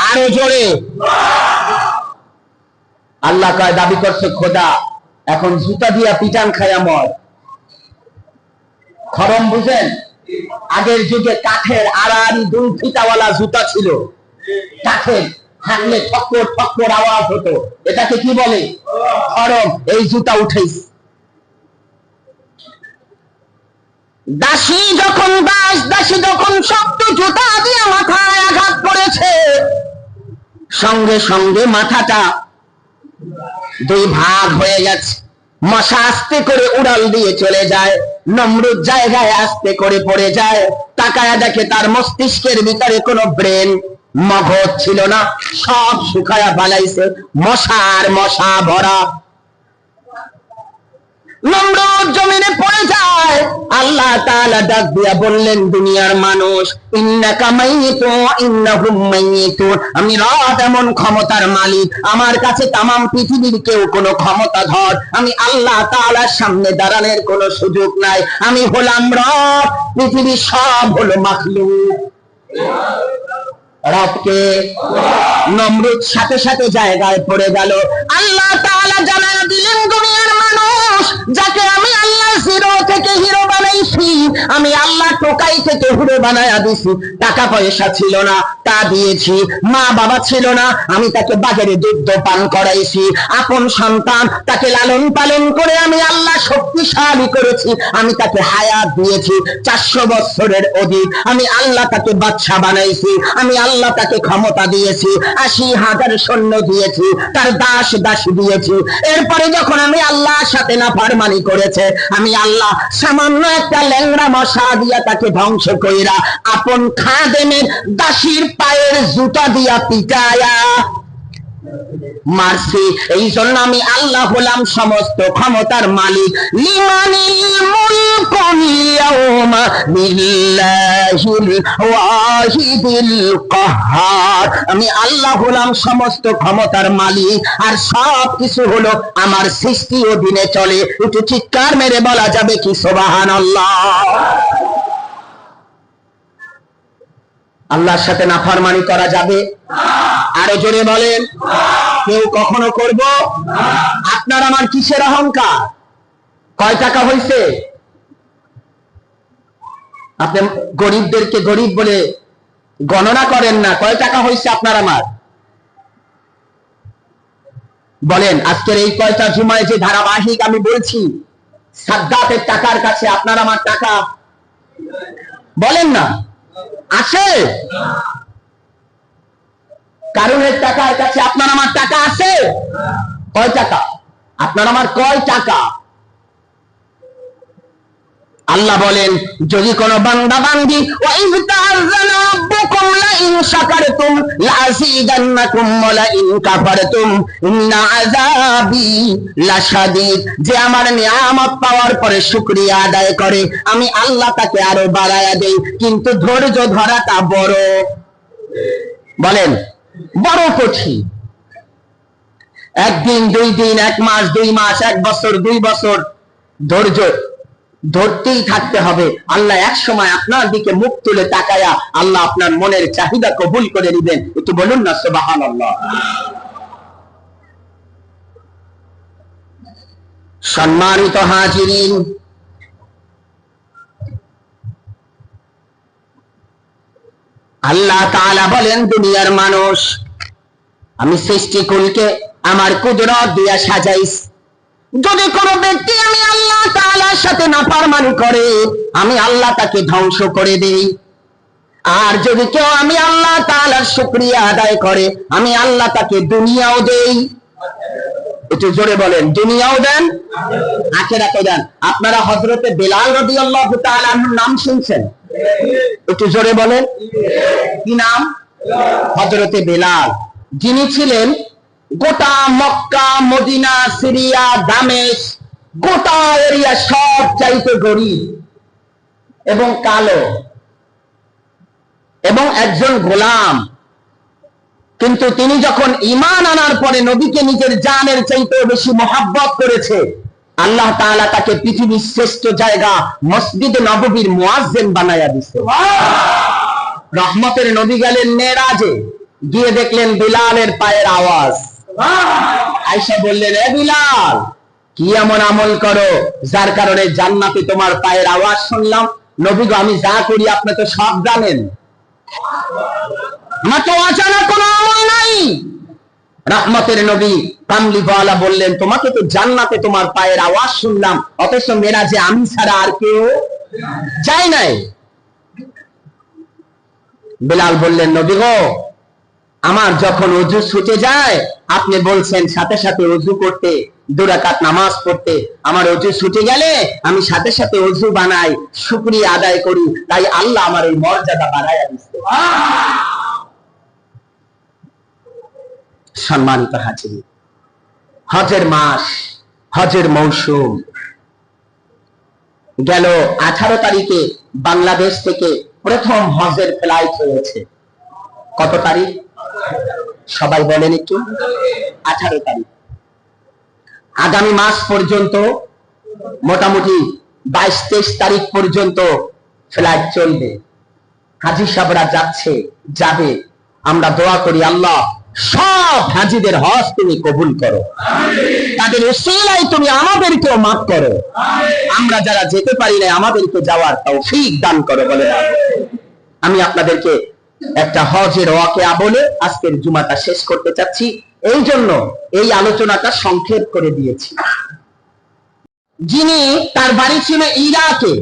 আরো জোরে। আল্লাহ কয় দাবি করছে খোদা, এখন জুতা দিয়া পিটান খায়া মর। খরম বুঝেন? আগের যুগে কাঠের আড়াআড়ি 2 ফিতাওয়ালা জুতা ছিল, কাঠের, হাঁটলে ঠক্কর ঠক্কর আওয়াজ হতো। এটাকে কি বলে? খরম। এই জুতা উঠেই দাসী যখন শক্ত জুতা দিয়ে মাথায় আঘাত করেছে, সঙ্গে সঙ্গে মাথাটা 2 ভাগ হয়ে গেছে। মশা আস্তে করে উড়াল দিয়ে চলে যায়, নমরুদ জায়গায় আস্তে করে পড়ে যায়। তাকায়া দেখে তার মস্তিষ্কের ভিতরে কোনো ব্রেন, মগজ ছিল না, সব শুকায়া বানাইছে, মশা ভরা। নমরুদ জমিনে পড়ে যায়। আল্লাহ তাআলা ডাক দিয়া বললেন দুনিয়ার মানুষ, ইন্নাকা মাইয়িতুন ওয়া ইন্নাহুম মাইয়িতুন। আমি রব এমন ক্ষমতার মালিক, আমার কাছে তামাম পৃথিবীর কেউ কোনো ক্ষমতাধর। আমি আল্লাহ তাআলার সামনে দাঁড়ানোর কোনো সুযোগ নাই। আমি হলাম রব, পৃথিবীর সব হলো মাখলুক। রবকে। নমরুদ সাথে সাথে জায়গায় পড়ে গেল। আল্লাহ তাআলা জানায়া দিলেন দুনিয়ার মানুষ, যাকে আমি আল্লাহ জিরো থেকে হিরো বানাইছি, আমি আল্লাহ টোকাই থেকে হিরো বানায়া দিছি। টাকা পয়সা ছিল না, তা দিয়েছি। মা বাবা ছিল না, আমি তাকে বাজারে দুধ পান করাইছি। আপন সন্তান, তাকে লালন পালন করে আমি আল্লাহ শক্তিশালী করেছি। আমি তাকে হায়াত দিয়েছি 400 বছরের অধিক। আমি আল্লাহ তাকে বাদশা বানাইছি। আমি আল্লাহ তাকে ক্ষমতা দিয়েছি, 80,000 সৈন্য দিয়েছি, তার দাস দাসী দিয়েছি। এরপরে যখন আমি আল্লাহর সাথে নাফরমানি করেছে, আমি আল্লাহ সামান্য একটা ল্যাংড়া মশা দিয়া তাকে ধ্বংস কইরা আপন খাদেমের দাসীর পায়ের জুতা দিয়া পিটায়া মারছি। এই জন্য আমি আল্লাহ হলাম সমস্ত ক্ষমতার মালিক। লিমানিল মুলকুল ইয়াউমা লিল্লাহিল ওয়াহিদিল কাহ্হার। আমি আল্লাহ হলাম সমস্ত ক্ষমতার মালিক, আর সব কিছু হলো আমার সৃষ্টি অধীনে চলে। একটু চিৎকার মেরে বলা যাবে কি সুবহানাল্লাহ? আল্লাহর সাথে নাফরমানি করা যাবে? আরো জোরে বলেন। কেউ কখনো করব? আপনার আমার কিসের অহংকার? কয় টাকা হইছে? আপনি গরিবদেরকে গরিব বলে গণনা করেন না। কয় টাকা হইছে আপনার আমার? বলেন। আজকের এই কয়টা জুমায় যে ধারাবাহিক আমি বলছি, সাদ্দাতের টাকার কাছে আপনার আমার টাকা বলেন না আছে? কারণের টাকার কাছে আপনার আমার টাকা আছে? কয় টাকা? আপনার আমার কয় টাকা? আল্লাহ বলেন, যদি কোন বান্দা বান্দি ওয়াইজ তাআযানা রাব্বুকুম লা ইন শাকারতুম লাযীদান্নাকুম ওয়া লা ইন কাফারতুম ইন্না আযাবি লাশাদীদ। যে আমার নিয়ামত পাওয়ার পরে শুকরিয়া আদায় করে, আমি আল্লাহ তাকে আরো বাড়ায়া দেই, কিন্তু ধৈর্য ধরাটা বড়, বলেন, বড় কঠিন। একদিন, 2 দিন, 1 মাস, 2 মাস, 1 বছর, 2 বছর ধৈর্য ধরতেই থাকতে হবে। আল্লাহ এক সময় আপনার দিকে মুখ তুলে তাকায়া আল্লাহ আপনার মনের চাহিদা কবুল করে নেবেন। একটু বলুন না সুবহানাল্লাহ। সম্মানিত হাজিরিন, আল্লাহ তাআলা বলেন, দুনিয়ার মানুষ আমি সৃষ্টিকুলকে আমার কুদরত দিয়া সাজাইছি। যদি কোনো ব্যক্তি আমি আল্লাহ তাআলার সাথে নাফরমানি করে, আমি আল্লাহ তাকে ধ্বংস করে দেই। আর যদি কেউ আমি আল্লাহ তাআলার শুকরিয়া আদায় করে, আমি আল্লাহ তাকে দুনিয়াও দেই। একটু জোরে বলেন, দুনিয়াও দেন, আখিরাতও দেন। আপনারা হযরতে বেলাল রাদিয়াল্লাহু তাআলা আনহুর নাম শুনছেন? একটু জোরে বলেন, কি নাম? হযরতে বেলাল, যিনি ছিলেন গোটা মক্কা, মদিনা, সিরিয়া, দামেস্ক, গোটা এরিয়া সব চাইতে গরীব এবং কালো এবং একজন গোলাম। কিন্তু তিনি যখন ঈমান আনার পরে নবীকে নিজের জানের চাইতে বেশি মহব্বত করেছে, আল্লাহ তাআলা তাকে পৃথিবীর শ্রেষ্ঠ জায়গা মসজিদে নববীর মুয়াজ্জিন বানায়া দিয়েছে। রহমতের নবী গেলেন মেরাজে, গিয়ে দেখলেন বিলালের পায়ের আওয়াজ। আয়েশা বললেন, এ বিলাল, কি এমন আমল করো যার কারণে জান্নাতে তোমার পায়ের আওয়াজ শুনলাম? নবী গো, আমি যা করি আপনি তো সব জানেন, আমার তো অজানা কোনো আমল নাই। রহমতের নবী কামলিওয়ালা বললেন, তোমাকে তো জান্নাতে তোমার পায়ের আওয়াজ শুনলাম, অথচ মেরাজে আমি ছাড়া আর কেউ যায় নাই। বিলাল বললেন, নবী গো, আমার যখন ওযু ছুটে যায়, আপনি বলছেন সাথে সাথে ওযু করতে, 2 রাকাত নামাজ পড়তে। আমার ওযু ছুটে গেলে আমি সাথে সাথে ওযু বানাই, শুকরিয়া আদায় করি, তাই আল্লাহ আমার এই মর্যাদা বাড়ায়া দিয়েছে। সম্মানিত হাজির, হজের মাস, হজের মৌসুম গেল। 18 তারিখে বাংলাদেশ থেকে প্রথম হজের ফ্লাইট হয়েছে। কত তারিখ? সবাই বলেন একটু। 18 তারিখ। আগামী মাস পর্যন্ত মোটামুটি 22-23 তারিখ পর্যন্ত ফ্লাইট চলবে। হাজী সাহেবরা যাচ্ছে, যাবে। আমরা দোয়া করি, আল্লাহ সব হাজীদের হজ তুমি কবুল করো, তাদের উসিলায় তুমি আমাদেরকেও মাফ করো। আমরা যারা যেতে পারি না, আমাদেরকে যাওয়ার তৌফিক দান করো বলে আমি আপনাদেরকে একটা হজের ওয়াকিয়া বলে আজকের জুমাটা শেষ করতে চাচ্ছি। এই জন্য এই আলোচনাটা সংক্ষেপ করে দিয়েছি। যিনি, তার বাড়ি ছিল ইরাকে,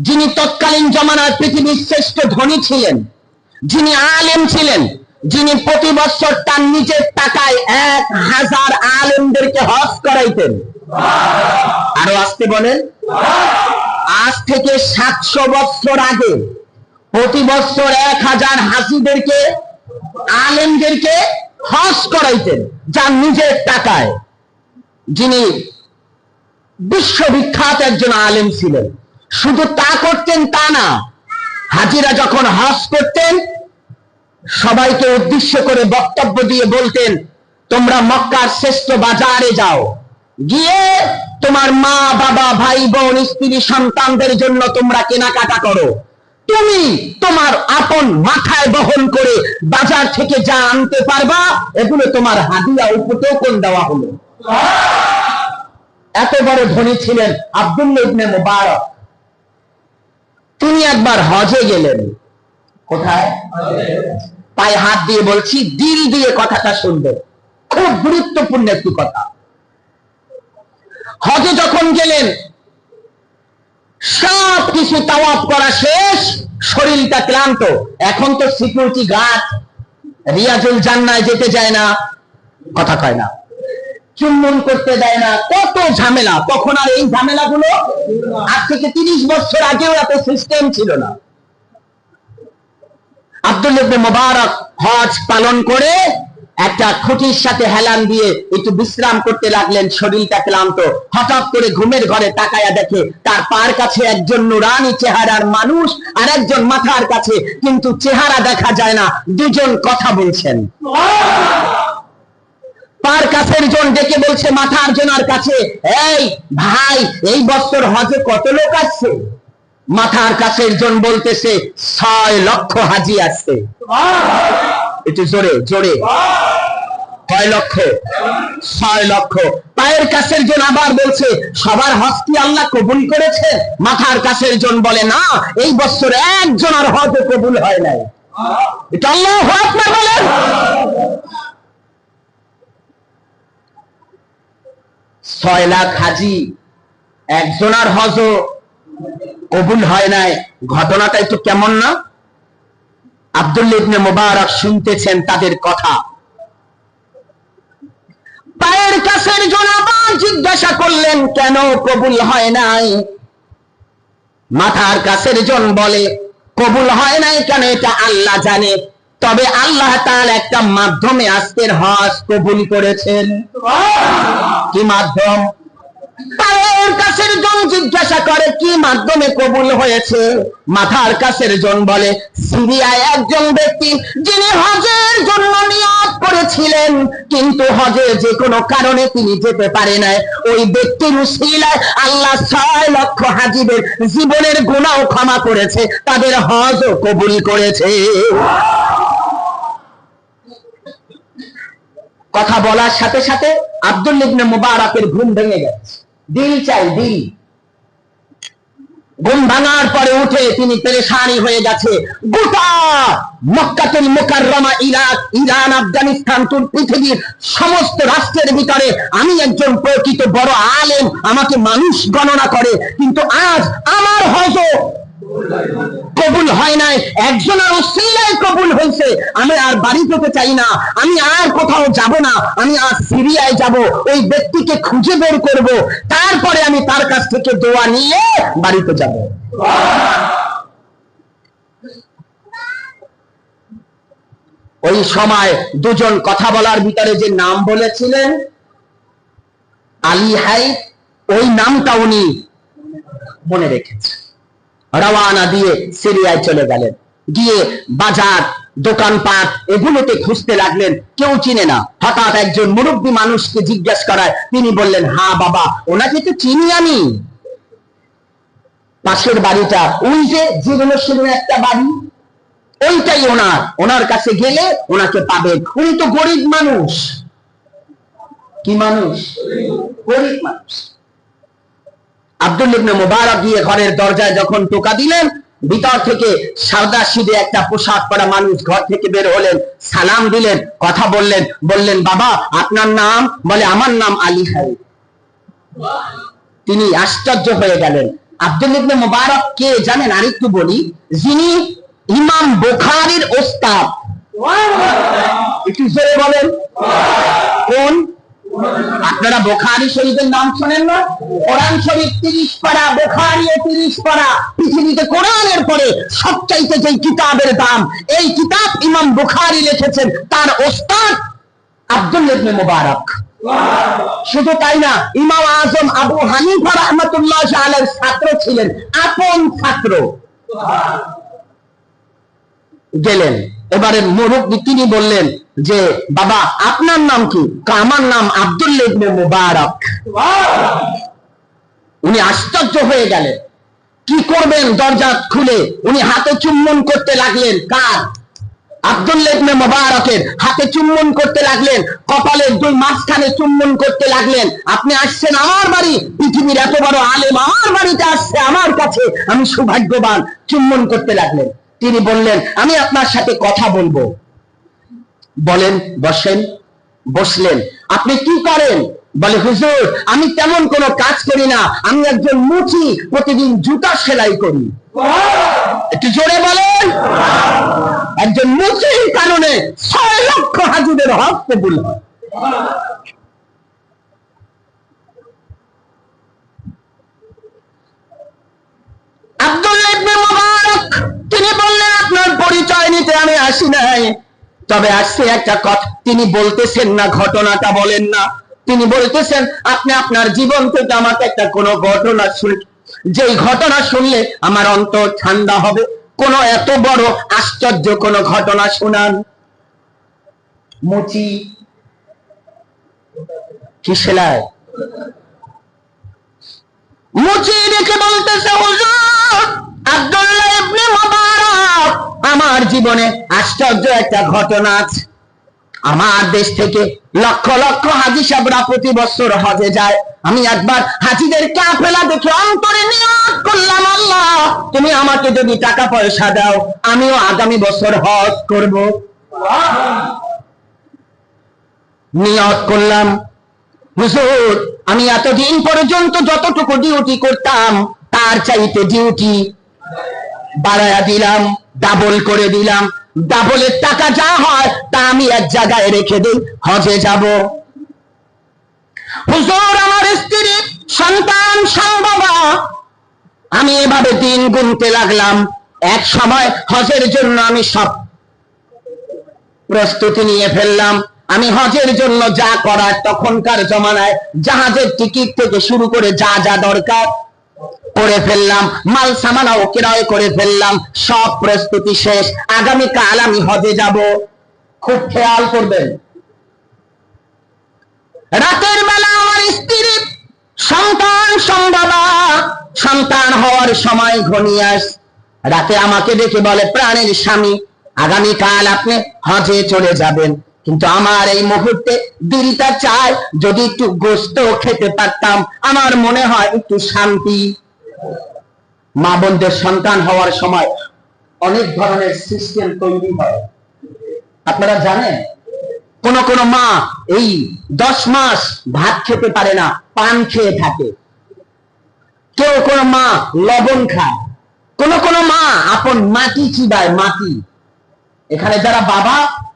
যিনি তৎকালীন জমানার পৃথিবীর শ্রেষ্ঠ ধনী ছিলেন, যিনি আলেম ছিলেন, যিনি প্রতি বছর তার নিজের টাকায় 1000 আলেমদেরকে হজ করাইতেন। আরো আসতে বলেন। আজ থেকে 700 বছর আগে প্রতি বছর 1000 হাজীদেরকে, আলেমদেরকে হজ করাইতেন যার নিজের টাকায়। যিনি বিশ্ববিখ্যাত একজন আলেম ছিলেন। শুধু তা করতেন তা না, হাজীরা যখন হজ করতেন সবাইকে উদ্দেশ্য করে বক্তব্য দিয়ে বলতেন, তোমরা মক্কার শ্রেষ্ঠ বাজারে যাও, গিয়ে তোমার মা, বাবা, ভাই, বোন, স্ত্রী, সন্তানদের জন্য তোমরা কেনাকাটা করো। তুমি তোমার আপন মাথায় বহন করে বাজার থেকে যা আনতে পারবা, এগুলো তোমার হাদিয়া উপটোকন দেওয়া হলো। এত বড় ধনী ছিলেন আব্দুল্লাহ ইবনে মুবারক। তিনি একবার হজে গেলেন। কোথায়? পায়ে হাত দিয়ে বলছি, দিল দিয়ে কথাটা শুনবেন, খুব গুরুত্বপূর্ণ একটি কথা। হজে যখন গেলেন, সব কিছু তাওয়াফ করা শেষ, শরীরটা ক্লান্ত। এখন তো সিকিউরিটি গার্ড রিয়াজুল জান্নায় যেতে যায় না, কথা কয় না, চুম্বন করতে দেয় না, কত ঝামেলা। তখন আর এই ঝামেলাগুলো, আজ থেকে 30 বছর আগেও এত সিস্টেম ছিল না। আব্দুল্লাহ ইবনে মুবারক হজ পালন করে একটা খুঁটির সাথে হেলান দিয়ে একটু বিশ্রাম করতে লাগলেন, শরীরটা ক্লান্ত। হঠাৎ করে ঘুমের ঘরে তাকায়া দেখে তার পার কাছে একজন নুরানি চেহারার মানুষ আর একজন মাথার কাছে, কিন্তু চেহারা দেখা যায় না, দুজন কথা বলছেন। পার কাছের জন ডেকে বলছে মাথার জনার কাছে, এই ভাই, এই বছর হজে কত লোক আসছে? মাথার কাছের জন বলতেছে 6 লক্ষ হাজি আসছে। একটু জোরে জোরে। কয় লক্ষ? 6 লক্ষ। পায়ের কাছের জন আবার বলছে সবার হজ কি আল্লাহ কবুল করেছে? মাথার কাছের জন বলে না, এই বছর একজনের হজ কবুল হয় নাই। এটা আল্লাহু আকবার বলেন। 6 লাখ হাজি, একজনের হজ কবুল হয় নাই। ঘটনাটা একটু কেমন না? আব্দুল্লাহ ইবনে মুবারক শুনতেছেন তাদের কথা। পায়ের কাছের জন আবার জিজ্ঞাসা করলেন কেন কবুল হয় নাই? মাথার কাছের জন বলে কবুল হয় নাই কেন এটা আল্লাহ জানে, তবে আল্লাহ তাআলা একটা মাধ্যমে আজকের হজ কবুল করেছেন। কি মাধ্যম? পায়ের কাছের জন জিজ্ঞাসা করে কি মাধ্যমে কবুল হয়েছে? মাথার কাছের জন বলে সিরিয়ায় একজন ব্যক্তি যিনি হজের জন্য নিয়ত করেছিলেন কিন্তু হজে যে কোনো কারণে তিনি যেতে পারে নাই, ওই ব্যক্তির উসিলায় আল্লাহ 6 লক্ষ হাজীদের জীবনের গুনাহ ক্ষমা করেছে, তাদের হজও কবুল করেছে। কথা বলার সাথে সাথে আব্দুল্লাহ ইবনে মুবারকের ঘুম ভেঙে গেছে। দিল চাই দিল। ঘুম ভাঙার পরে উঠে তিনি পেরেশানি হয়ে গেছে। গোটা মক্কাতুল মুকাররমা, ইরাক, ইরান, আফগানিস্তান, পৃথিবীর সমস্ত রাষ্ট্রের ভিতরে আমি একজন প্রকৃত বড় আলেম, আমাকে মানুষ গণনা করে, কিন্তু আজ আমার হজ কবুল হয় নাই, একজনের উসিলায় কবুল হয়েছে। আমি আর বাড়ি যেতে চাই না, আমি আর কোথাও যাব না, আমি আজ সিরিয়ায় যাব, ওই ব্যক্তিকে খুঁজে বের করব, তারপরে আমি তার কাছ থেকে দোয়া নিয়ে বাড়িতে যাব। ওই সময় দুজন কথা বলার ভিতরে যে নাম বলেছিলেন আলী হাইদ, ওই নামটা উনি মনে রেখেছে। রওয়ানা দিয়ে সিরিয়ায় চলে গেলেন। গিয়ে বাজার, দোকানপাট এগুলোতে খুঁজতে লাগলেন, কেউ চিনে না। হঠাৎ একজন মুরব্বী মানুষকে জিজ্ঞেস করায় তিনি বললেন হ্যাঁ বাবা, ওনাকে তো চিনি আমি, পাশের বাড়িটা ওই যে জীবনশীল একটা বাড়ি, ওইটাই ওনার, ওনার কাছে গেলে ওনাকে পাবেন, উনি তো গরিব মানুষ। কি মানুষ? গরিব মানুষ। আব্দুল্লাহ ইবনে মুবারক গিয়ে ঘরের দরজায় যখন টোকা দিলেন, ভিতর থেকে সাদা সিধে একটা পোশাক পরা মানুষ ঘর থেকে বের হলেন, সালাম দিলেন, কথা বললেন। বললেন বাবা আপনার নাম? বলে আমার নাম আলী হাইদ। তিনি আশ্চর্য হয়ে গেলেন। আব্দুল্লাহ ইবনে মুবারক কে জানেন? আরেকটু বলি, যিনি ইমাম বুখারীর ওস্তাদ। একটু জোরে বলেন। কোন? আপনারা বুখারী শরীফের নাম শোনেন না? কোরআন শরীফ 30 পারা, বুখারীও 30 পারা। পৃথিবীতে কোরআনের পরে সবচাইতে যে কিতাবের দাম, এই কিতাব ইমাম বুখারী লিখেছেন, তার ওস্তাদ আব্দুল্লাহ ইবনে মুবারক। শুধু তাই না, ইমাম আজম আবু হানিফা রাহমাতুল্লাহ আলাইহির ছাত্র ছিলেন, আপন ছাত্র। গেলেন, এবারে মুরব্বী তিনি বললেন যে বাবা আপনার নাম কি? আমার নাম আব্দুল্লাহ ইবনে মুবারক। উনি আশ্চর্য হয়ে গেলেন, কি করবেন? দরজা খুলে উনি হাতে চুম্বন করতে লাগলেন। কার? আব্দুল্লাহ ইবনে মুবারকের হাতে চুম্বন করতে লাগলেন, কপালের দুই মাঝখানে চুম্বন করতে লাগলেন। আপনি আসছেন আমার বাড়ি, পৃথিবীর এত বড় আলেম আমার বাড়িতে আসছে, আমার কাছে, আমি সৌভাগ্যবান। চুম্বন করতে লাগলেন। তিনি বললেন আমি আপনার সাথে কথা বলবো। বলেন। বসেন। বসলেন। আপনি কি করেন? বলে হুজুর আমি তেমন কোনো কাজ করি না, আমি একজন মুচি, প্রতিদিন জুতা সেলাই করি। একটু জোরে বলেন। একজন মুচির কারণে 6 লক্ষ হাজীদের হজ কবুল হয়। আব্দুল্লাহ ইবনে মুবারক তিনি বললেন আপনার পরিচয় নিতে আমি আসি নাই, তবে আসছে একটা কথা। তিনি বলতেছেন না ঘটনাটা বলেন না, তিনি বলতেছেন আপনি আপনার জীবন থেকে আমাকে একটা কোনো ঘটনা শুনে, যেই ঘটনা শুনলে আমার অন্তর ঠান্ডা হবে, কোন এত বড় আশ্চর্য কোন ঘটনা শোনান। মুচি কি সেলাই? মুচি দেখে বলতেছে হুজুর আব্দুল্লাহ ইবনে মুবারক আমার জীবনে আশ্চর্য একটা ঘটনা আছে। আমার দেশ থেকে লক্ষ লক্ষ হাজি সাহেবরা প্রতি বছর হজে যায়। আমি একবার হাজিদের কাফেলা দেখে অন্তরে নিয়ত করলাম, আল্লাহ তুমি আমাকে যদি টাকা পয়সা দাও আমিও আগামী বছর হজ করব। নিয়ত করলাম, হুজুর আমি এতদিন পর্যন্ত যতটুকু ডিউটি করতাম তার চাইতে ডিউটি বাড়ায়া দিলাম, ডাবল করে দিলাম। ডাবলের টাকা যা হয় তা আমি এক জায়গায় রেখে দিই, হজে যাব। হুজুর আমার স্ত্রী সন্তান সম্ভবা, আমি এভাবে দিন গুনতে লাগলাম। এক সময় হজের জন্য আমি সব প্রস্তুতি নিয়ে ফেললাম। আমি হজের জন্য যা করার তখনকার জমানায় জাহাজের টিকিট থেকে শুরু করে যা যা দরকার করে ফেললাম, মাল সামানাও ক্রয় করে ফেললাম, সব প্রস্তুতি শেষ। আগামীকাল আমি হজে যাব। খুব খেয়াল করবেন, রাতের বেলা আমার স্ত্রী সন্তান সম্ভবা, সন্তান হওয়ার সময় ঘনিয়ে আস। রাতে আমাকে দেখে বলে, প্রাণের স্বামী আগামীকাল আপনি হজে চলে যাবেন, কিন্তু আমার এই মুহূর্তে দিলটা চায় যদি একটু গোশত খেতে পারতাম, আমার মনে হয় একটু শান্তি। মা বোনদের সন্তান হওয়ার সময় অনেক ধরনের সিস্টেম তৈরি হয়, আপনারা জানেন। কোন কোন মা এই 10 মাস ভাত খেতে পারে না, পান খেয়ে থাকে। কেউ কোন মা লবণ খায়, কোন কোন মা আপন মাটি চিবায়, মাটি। এখানে যারা বাবা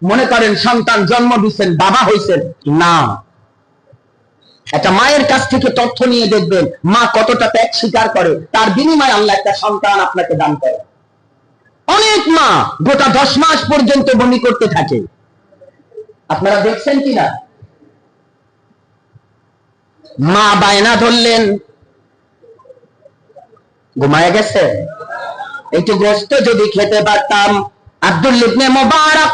মনে করেন সন্তান জন্ম দিচ্ছেন, বাবা হয়েছেন না, একটা মায়ের কাছ থেকে তথ্য নিয়ে দেখবেন মা কতটা ত্যাগ স্বীকার করে, তার বিনিময়ে আল্লাহ একটা সন্তান আপনাকে দান করে। অনেক মা গোটা 10 মাস পর্যন্ত বমি করতে থাকে, আপনারা দেখছেন কিনা? মা বায়না ধরলেন, ঘুমায় গেছে, একটু গোশত যদি খেতে পারতাম। আব্দুল ইবনে মুবারক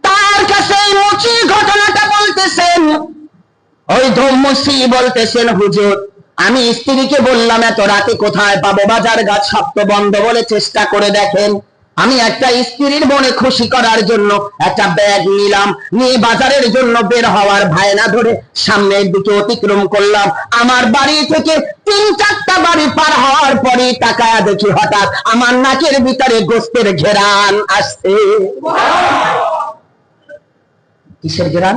তার কাছে মুচি ঘটনাটা বলতেছেন। ওই ধম্মসি বলতেছেন, হুজুর আমি স্ত্রীকে বললাম এত রাতে কোথায় পাবো, বাজার ঘাট সব তো বন্ধ, বলে চেষ্টা করে দেখেন। আমি একটা স্ত্রীর মনে খুশি করার জন্য একটা ব্যাগ নিলাম, নিয়ে বাজারের জন্য বের হওয়ার ভায়না ধরে সামনের দিকে অতিক্রম করলাম। আমার বাড়ি থেকে 3-4টা বাড়ি পার হওয়ার পরে তাকায়া দেখি হঠাৎ আমার নাকের ভিতরে গোশতের ঘেরান আসছে। কিসের ঘেরান?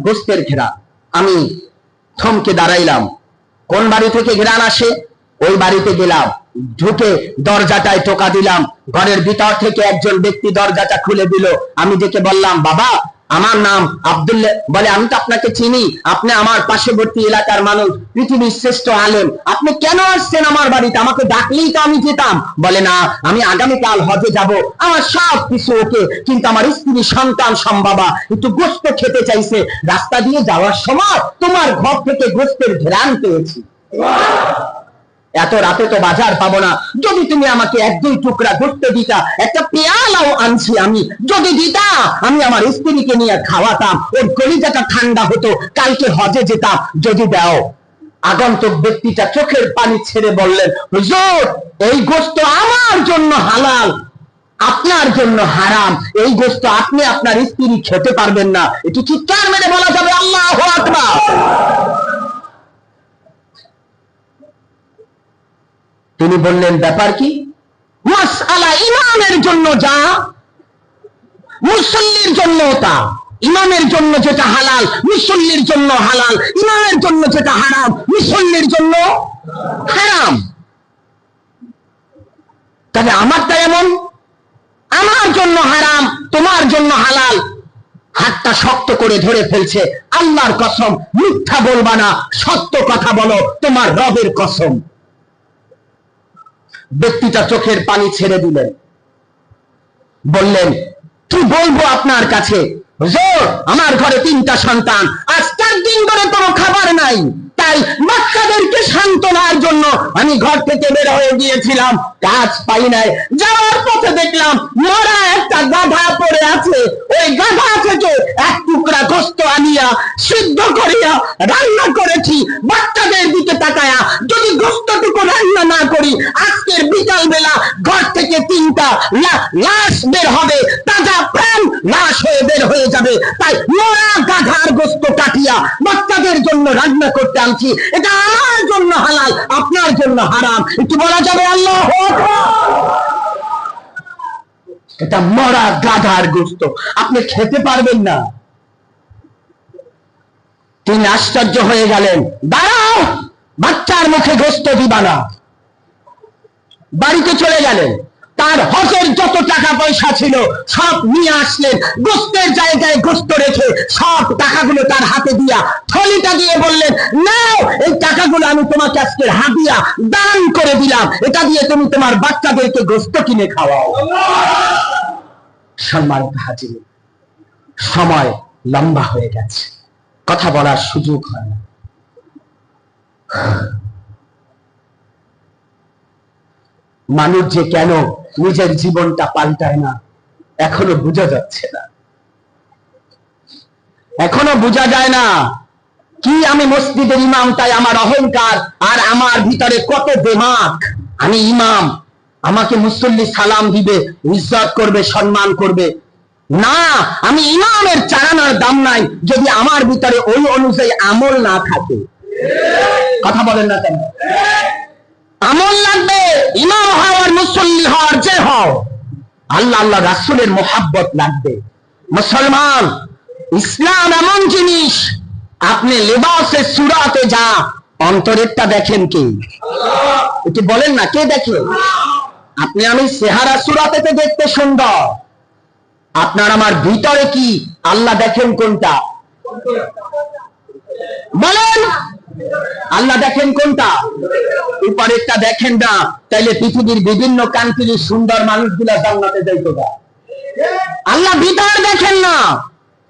গোশতের ঘেরান। আমি থমকে দাঁড়াইলাম। কোন বাড়ি থেকে ঘেরান আসে? ওই বাড়িতে গেলাম, ঢুকে দরজাটায় টোকা দিলাম। ঘরের ভিতর থেকে একজন ব্যক্তি দরজাটা খুলে দিল। আমি দেখে বললাম, বাবা আমার নাম আব্দুল্লাহ। বলে, আমি তো আপনাকে চিনি, আপনি আমার পার্শ্ববর্তী এলাকার মানুষ, পৃথিবীর শ্রেষ্ঠ আলেম, আপনি কেন আসছেন আমার বাড়িতে? আমাকে ডাকলেই তো আমি যেতাম। বলে, না আমি আগামীকাল হজে যাব, আমার সব কিছু ওকে, কিন্তু আমার স্ত্রী সন্তান সম্ভবা একটু গোশত খেতে চাইছে, রাস্তা দিয়ে যাওয়ার সময় তোমার ঘর থেকে গোশতের ঘেরান পেয়েছি। এত রাতে তো বাজার পাবো না, যদি তুমি আমাকে 1-2 টুকরা গোশত দিতা, একটা পেয়ালাও আনছি আমি, যদি দিতা আমি আমার স্ত্রীকে নিয়ে খাওয়াতাম, ওর কলিজাটা ঠান্ডা হতো, কালকে হজে যেতাম, যদি দাও। আগন্তুক ব্যক্তিটা চোখের পানি ছেড়ে বললেন, হুজুর এই গোশত আমার জন্য হালাল, আপনার জন্য হারাম, এই গোশত আপনি আপনার স্ত্রী খেতে পারবেন না। এটি চিৎকার মেরে বলা যাবে আল্লাহু আকবার। তিনি বললেন, ব্যাপার কি? মাসআলা ইমামের জন্য যা, মুসল্লির জন্য তা। ইমামের জন্য যেটা হালাল মুসল্লির জন্য হালাল, ইমামের জন্য যেটা হারাম মুসল্লির জন্য হারাম। তবে আমারটা এমন, আমার জন্য হারাম তোমার জন্য হালাল। হাতটা শক্ত করে ধরে ফেলছে। আল্লাহর কসম মিথ্যা বলবা না, সত্য কথা বলো, তোমার রবের কসম। ব্যক্তিটা চোখের পানি ছেড়ে দিলেন, বললেন, কি বলবো আপনার কাছে হুজুর, আমার ঘরে 3টা সন্তান, আজ 4 দিন ধরে কোনো খাবার নাই, তাই বাচ্চাদেরকে সান্ত্বনার জন্য আমি ঘর থেকে বের হয়ে গিয়েছিলাম, কাজ পাই নাই। যাওয়ার পথে দেখলাম মরা একটা গাধা পড়ে আছে, ওই গাধা থেকে 1 টুকরা গোশত আনিয়া সিদ্ধ করিয়া রান্না করেছি। বাচ্চাদের দিকে তাকায়া যদি গোশতটুকু রান্না না করি, আজকের বিকাল বেলা ঘর থেকে 3টা লাশ বের হবে, তাজা প্রাণ লাশ হয়ে বের হয়ে যাবে। তাই মরা গাধার গোস্ত কাটিয়া বাচ্চাদের জন্য রান্না করতে আনছি, এটা আমার জন্য হালাল, আপনার জন্য হারাম। একটু বলা যাবে আল্লাহু আকবার? এটা মরা গাধার গোস্ত, আপনি খেতে পারবেন না। তিনি আশ্চর্য হয়ে গেলেন, দাঁড়াও, বাচ্চার মুখে গোস্ত দিবা না। বাড়িতে চলে গেলেন, তার হজের যত টাকা পয়সা ছিল সব নিয়ে আসলেন, গোস্তের জায়গায় গোস্ত রেখে সব টাকাগুলো তার হাতে দিয়া থলিটা দিয়ে বললেন, নাও, এই টাকাগুলো আমি তোমাকে আজকে হাদিয়া দান করে দিলাম, এটা দিয়ে তুমি তোমার বাচ্চাদেরকে গোস্ত কিনে খাওয়াও। সম্মানিত হাজির, সময় লম্বা হয়ে গেছে, কথা বলার সুযোগ হয় না। মানুষ যে কেন নিজের জীবনটা পাল্টায় না এখনো বোঝা যাচ্ছে না, এখনো বোঝা যায় না। কি আমি মসজিদের ইমাম, তাই আমার অহংকার, আর আমার ভিতরে কত দেমাগ, আমি ইমাম, আমাকে মুসল্লি সালাম দিবে, ইজ্জত করবে, সম্মান করবে। না, আমি ইমামের চারানার দাম নাই যদি আমার ভিতরে ওই অনুযায়ী আমল না থাকে। কথা বলেন না কেন? আমল লাগবে, ইমাম হওয়ার মুসল্লি হওয়ার যে হও, আল্লাহ আল্লাহ রাসূলের মোহাব্বত লাগবে। মুসলমান, ইসলাম এমন জিনিস, আপনি লেবাসে সুরাতে যা, অন্তরেরটা দেখেন কে? একটু বলেন না, কে দেখে? আপনি আমি চেহারা সুরাতে তো দেখতে সুন্দর, আপনার আমার ভিতরে কি আল্লাহ দেখেন কোনটা? বলেন, আল্লাহ দেখেন কোনটা? উপরেরটা দেখেন না, তাইলে পৃথিবীর বিভিন্ন কান্ট্রির সুন্দর মানুষগুলা জান্নাতে যাইতো না। আল্লাহ ভিতর দেখেন না,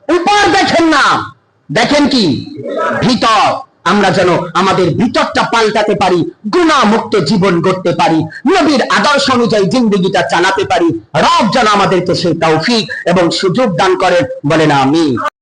উপর দেখেন না, দেখেন কি ভিতর। আমরা যেন আমাদের ভিতরটা পাল্টাতে পারি, গুনাহ মুক্ত জীবন গড়তে পারি, নবীর আদর্শ অনুযায়ী জিন্দেগিটা চালাতে পারি। রব যেন আমাদেরকে সেই তৌফিক এবং সুযোগ দান করেন, বলেন আমিন।